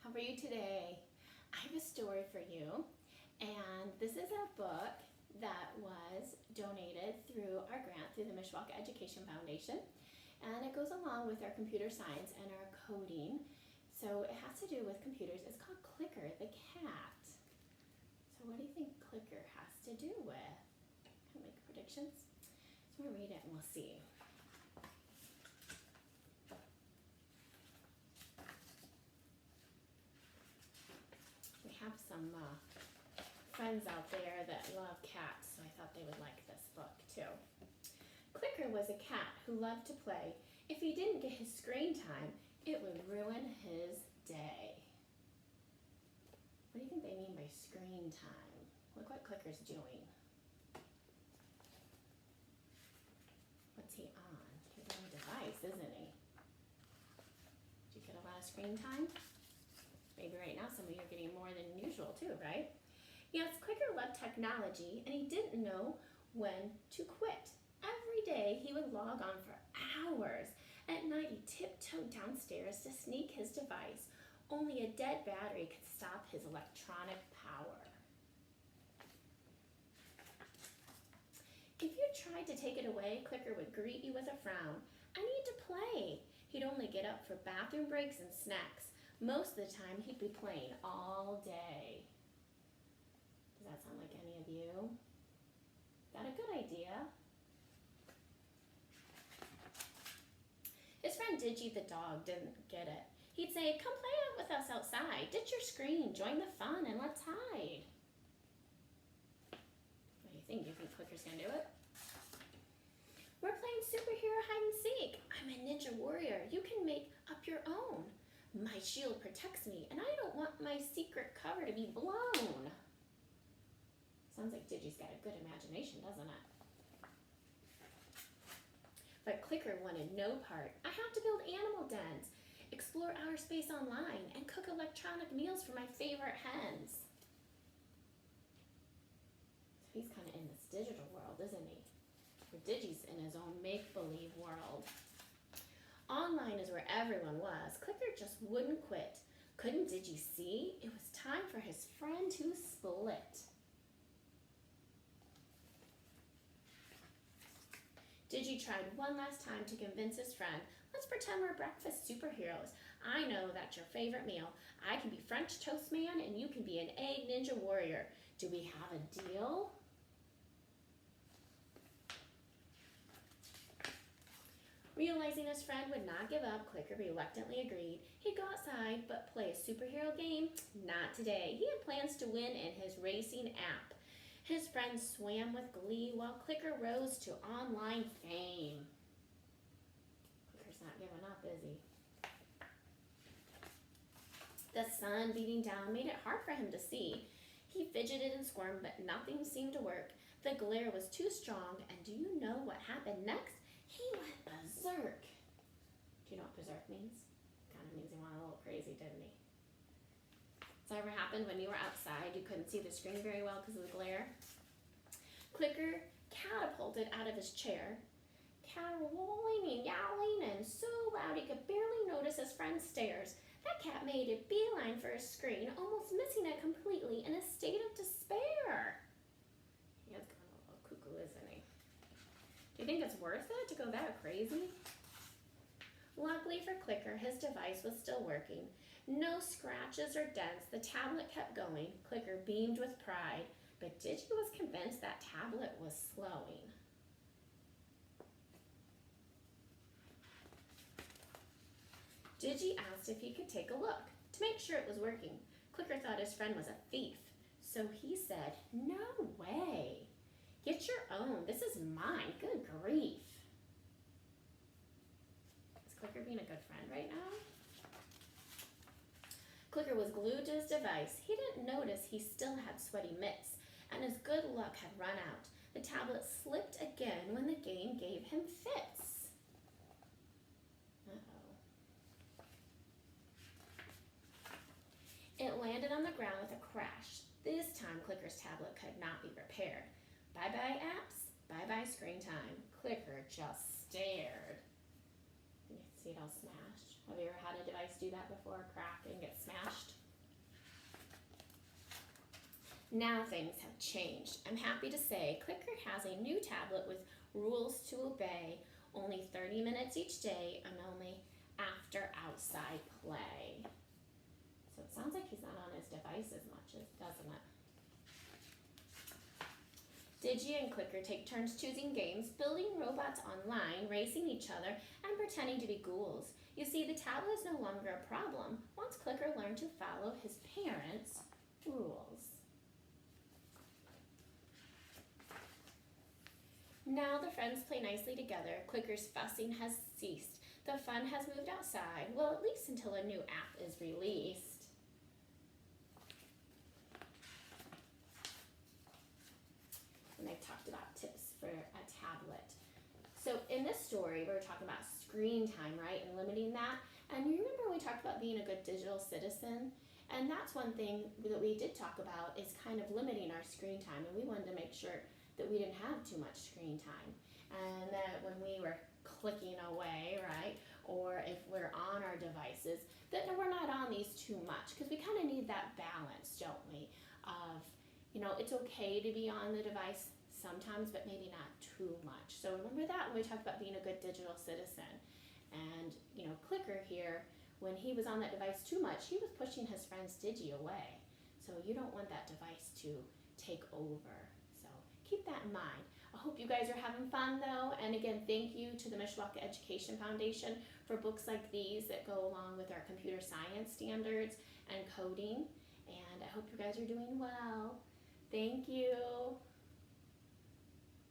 How are you today? I have a story for you, and this is a book that was donated through our grant through the Mishawaka Education Foundation, and it goes along with our computer science and our coding. So it has to do with computers. It's called Clicker the Cat. So what do you think Clicker has to do with? Can I make predictions? So we'll read it and we'll see. We have some friends out there that love cats, so I thought they would like this book too. Clicker was a cat who loved to play. If he didn't get his screen time, it would ruin his day. What do you think they mean by screen time? Look what Clicker's doing. What's he on? He's on a device, isn't he? Did you get a lot of screen time? Maybe right now some of you are getting more than usual too, right? Yes, Clicker loved technology and he didn't know when to quit. Every day he would log on for hours. At night he tiptoed downstairs to sneak his device. Only a dead battery could stop his electronic power. If you tried to take it away, Clicker would greet you with a frown. I need to play. He'd only get up for bathroom breaks and snacks. Most of the time, he'd be playing all day. Does that sound like any of you? Is that a good idea? His friend Digi the dog didn't get it. He'd say, come play with us outside. Ditch your screen, join the fun, and let's hide. What do you think? Do you think Clicker's gonna do it? We're playing superhero hide and seek. I'm a ninja warrior. You can make up your own. My shield protects me, and I don't want my secret cover to be blown. Sounds like Digi's got a good imagination, doesn't it? But Clicker wanted no part. I have to build animal dens, explore outer space online, and cook electronic meals for my favorite hens. So he's kind of in this digital world, isn't he? Where Digi's in his own make-believe world. Online is where everyone was. Clicker just wouldn't quit. Couldn't Digi see? It was time for his friend to split. Digi tried one last time to convince his friend. Let's pretend we're breakfast superheroes. I know that's your favorite meal. I can be French toast man and you can be an egg ninja warrior. Do we have a deal? Realizing his friend would not give up, Clicker reluctantly agreed. He'd go outside, but play a superhero game? Not today. He had plans to win in his racing app. His friend swam with glee while Clicker rose to online fame. Clicker's not giving up, is he? The sun beating down made it hard for him to see. He fidgeted and squirmed, but nothing seemed to work. The glare was too strong, and do you know what happened next? He went berserk. Do you know what berserk means? Kind of means he went a little crazy, didn't he? Has that ever happened when you were outside, you couldn't see the screen very well because of the glare? Clicker catapulted out of his chair, caterwauling and yowling, and so loud he could barely notice his friend's stares. That cat made a beeline for his screen, almost missing it completely in a state of despair. He is kind of a little cuckoo, isn't he? Do you think it's worth it to go that crazy? Luckily for Clicker, his device was still working. No scratches or dents. The tablet kept going. Clicker beamed with pride, but Digi was convinced that tablet was slowing. Digi asked if he could take a look to make sure it was working. Clicker thought his friend was a thief, so he said, no way. Get your own. This is mine. Good grief. Is Clicker being a good friend right now? Clicker was glued to his device. He didn't notice he still had sweaty mitts, and his good luck had run out. The tablet slipped again when the game gave him fits. Uh-oh. It landed on the ground with a crash. This time, Clicker's tablet could not be repaired. Bye-bye apps, bye-bye screen time. Clicker just stared. You see it all smashed. Have you ever had a device do that before, crack and get smashed? Now things have changed. I'm happy to say Clicker has a new tablet with rules to obey, only 30 minutes each day, and only after outside play. So it sounds like he's not on his device as much, doesn't it? Digi and Clicker take turns choosing games, building robots online, racing each other, and pretending to be ghouls. You see, the tablet is no longer a problem once Clicker learned to follow his parents' rules. Now the friends play nicely together. Clicker's fussing has ceased. The fun has moved outside, well, at least until a new app is released. And I've talked about tips for a tablet. So in this story, we were talking about screen time, right, and limiting that. And you remember we talked about being a good digital citizen? And that's one thing that we did talk about is kind of limiting our screen time. And we wanted to make sure that we didn't have too much screen time. And that when we were clicking away, right, or if we're on our devices, that we're not on these too much. Because we kind of need that balance, don't we, of, it's okay to be on the device sometimes, but maybe not too much. So remember that when we talked about being a good digital citizen. And, Clicker here, when he was on that device too much, he was pushing his friend's Digi away. So you don't want that device to take over. So keep that in mind. I hope you guys are having fun though. And again, thank you to the Mishawaka Education Foundation for books like these that go along with our computer science standards and coding. And I hope you guys are doing well. Thank you.